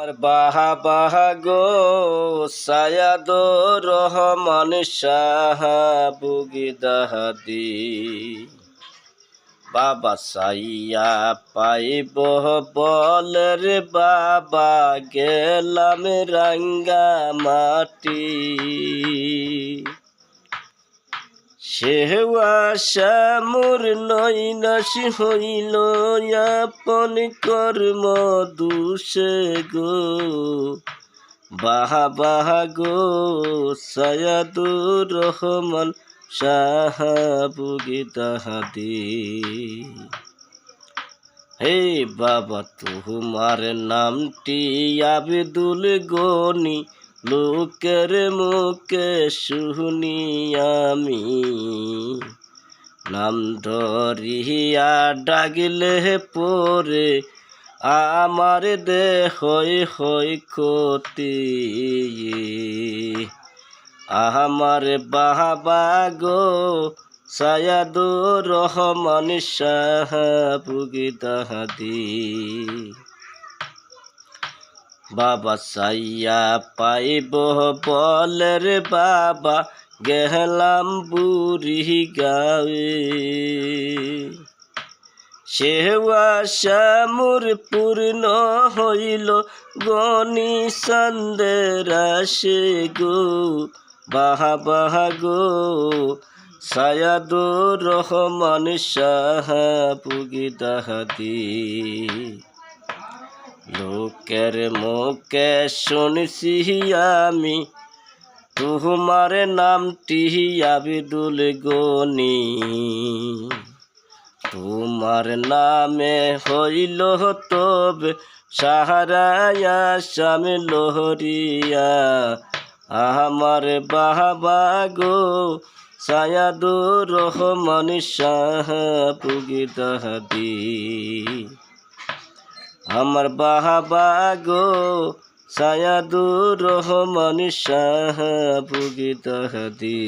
বাহা গো সায়াদুর রহমান শাহ বুগিদাহাদি বাবা সাইয়া পাইব বলের বাবা গেলাম রাঙ্গা মাটি সেওয়া শ্যামুর নৈনাশি হইল আপন কর্ম দুষে গো বাহা গো সায়াদুর রহমান শাহ বুগিদাহাদি হে বাবা তোমার নামটি আব্দুল গনি লোকের মুখে শুনি আমি নাম ধরিয়া ডাগিলে পরে আমার দেহ হয় ক্ষতি আমার বাবা গো সায়াদুর রহমান শাহ বুগিদাহাদি বাবা সাইয়া পাইব বলের বাবা গেলাম বুড়ি গাঁয়ে সেওয়া শ্যামুর পূর্ণ হইল গনি সন্দের আসে গো বাহা গো সায়াদুর রহমান শাহ বুগিদাহাদি লোকের মুখে শুনছি আমি তোমার নামটি আব্দুল গনি তোমার নামে হইল তবে সাহারায়া শাম লোহরিয়া আমার বাবা গো সায়াদুর রহমান শাহ বুগিদাহাদি আমার বাবা গো সায়াদুর রহমান শাহ বুগিদাহাদি।